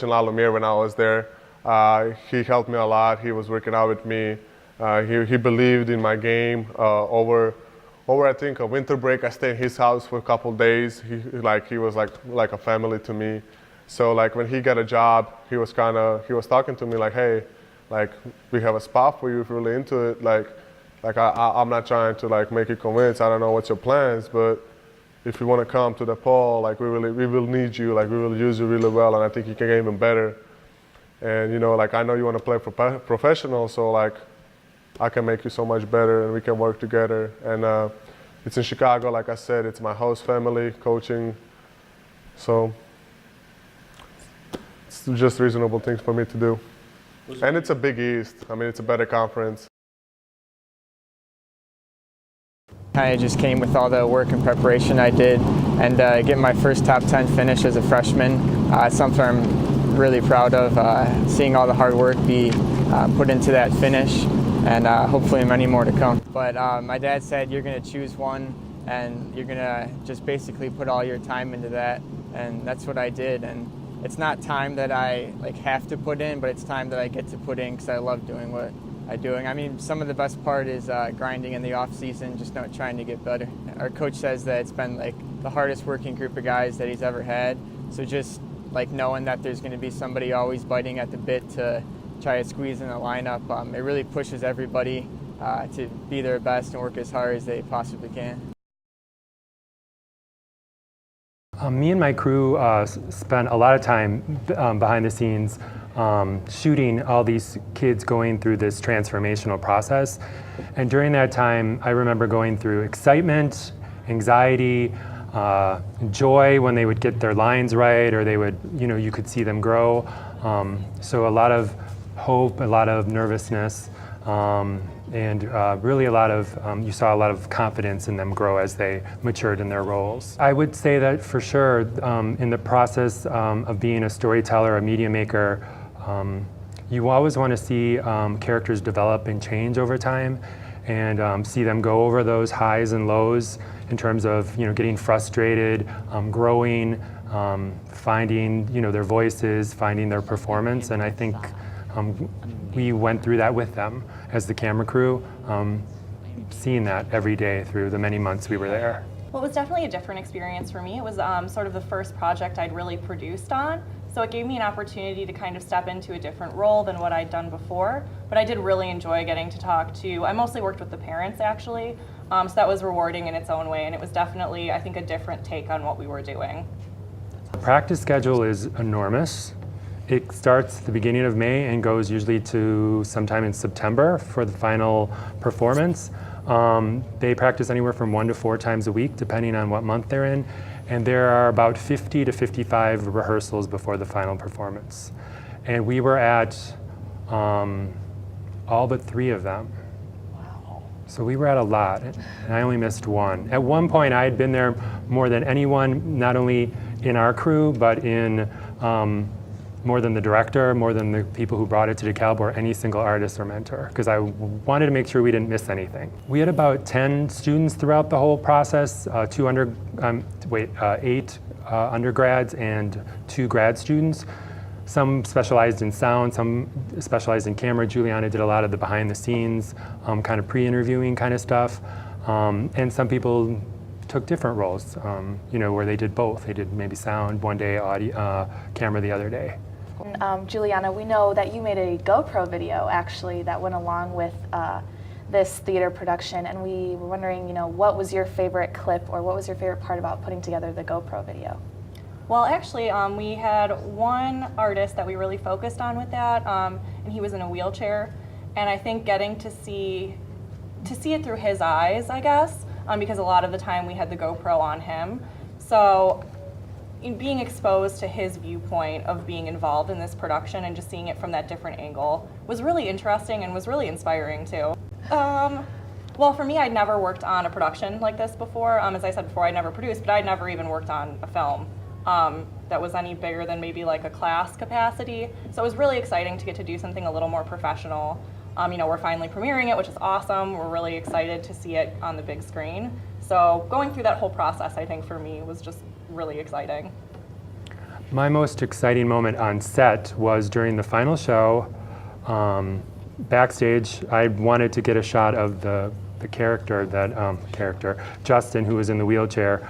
In La Lumiere when I was there. He helped me a lot. He was working out with me. He believed in my game. Over I think a winter break, I stayed in his house for a couple of days. He was like a family to me. So like when he got a job, he was talking to me like, hey, like we have a spot for you if you're really into it. I'm not trying to like make you convinced. I don't know what's your plans, but if you want to come to DePaul, like we will need you, like we will use you really well, and I think you can get even better. And you know, like I know you want to play for professional, so like I can make you so much better, and we can work together. And it's in Chicago, like I said, it's my host family coaching, so it's just reasonable things for me to do. And it's a Big East. I mean, it's a better conference. I just came with all the work and preparation I did, and getting my first top 10 finish as a freshman, something I'm really proud of, seeing all the hard work be put into that finish, and hopefully many more to come. But my dad said you're going to choose one, and you're going to just basically put all your time into that, and that's what I did. And it's not time that I like have to put in, but it's time that I get to put in because I love doing what I'm doing. I mean, some of the best part is grinding in the off season, just not trying to get better. Our coach says that it's been like the hardest working group of guys that he's ever had. So just like knowing that there's going to be somebody always biting at the bit to try to squeeze in the lineup, it really pushes everybody to be their best and work as hard as they possibly can. Me and my crew spent a lot of time behind the scenes shooting all these kids going through this transformational process. And during that time, I remember going through excitement, anxiety, joy when they would get their lines right, or they would, you could see them grow. So a lot of hope, a lot of nervousness, and really you saw a lot of confidence in them grow as they matured in their roles. I would say that for sure, in the process of being a storyteller, a media maker, you always want to see characters develop and change over time, and see them go over those highs and lows in terms of getting frustrated, growing, finding their voices, finding their performance, and I think we went through that with them as the camera crew, seeing that every day through the many months we were there. Well, it was definitely a different experience for me. It was sort of the first project I'd really produced on, so it gave me an opportunity to kind of step into a different role than what I'd done before. But I did really enjoy getting to talk to, I mostly worked with the parents actually, so that was rewarding in its own way, and it was definitely, I think, a different take on what we were doing. The practice schedule is enormous. It starts at the beginning of May and goes usually to sometime in September for the final performance. They practice anywhere from 1 to 4 times a week, depending on what month they're in. And there are about 50 to 55 rehearsals before the final performance. And we were at all but 3 of them. Wow. So we were at a lot, and I only missed 1. At one point, I had been there more than anyone, not only in our crew, but in more than the director, more than the people who brought it to DeKalb, or any single artist or mentor, because I wanted to make sure we didn't miss anything. We had about 10 students throughout the whole process, 8 undergrads and 2 grad students. Some specialized in sound, some specialized in camera. Juliana did a lot of the behind the scenes, kind of pre-interviewing kind of stuff. And some people took different roles, where they did both. They did maybe sound one day, audio, camera the other day. Juliana, we know that you made a GoPro video actually that went along with this theater production, and we were wondering, what was your favorite clip, or what was your favorite part about putting together the GoPro video? Well, actually, we had one artist that we really focused on with that, and he was in a wheelchair, and I think getting to see it through his eyes, I guess, because a lot of the time we had the GoPro on him. So in being exposed to his viewpoint of being involved in this production and just seeing it from that different angle was really interesting and was really inspiring too. Well, for me, I'd never worked on a production like this before. As I said before, I'd never produced, but I'd never even worked on a film that was any bigger than maybe like a class capacity. So it was really exciting to get to do something a little more professional. We're finally premiering it, which is awesome. We're really excited to see it on the big screen. So going through that whole process, I think for me was just really exciting. My most exciting moment on set was during the final show. Backstage, I wanted to get a shot of the character, Justin, who was in the wheelchair,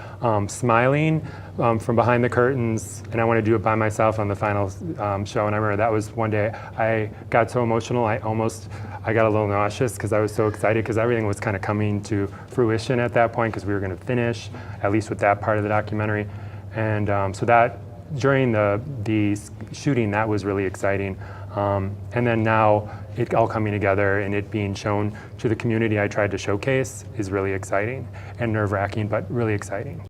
smiling from behind the curtains, and I wanted to do it by myself on the final show. And I remember that was one day I got so emotional, I got a little nauseous because I was so excited because everything was kind of coming to fruition at that point because we were going to finish, at least with that part of the documentary. And so that, during the shooting, that was really exciting. And then now it all coming together and it being shown to the community I tried to showcase is really exciting and nerve-wracking, but really exciting.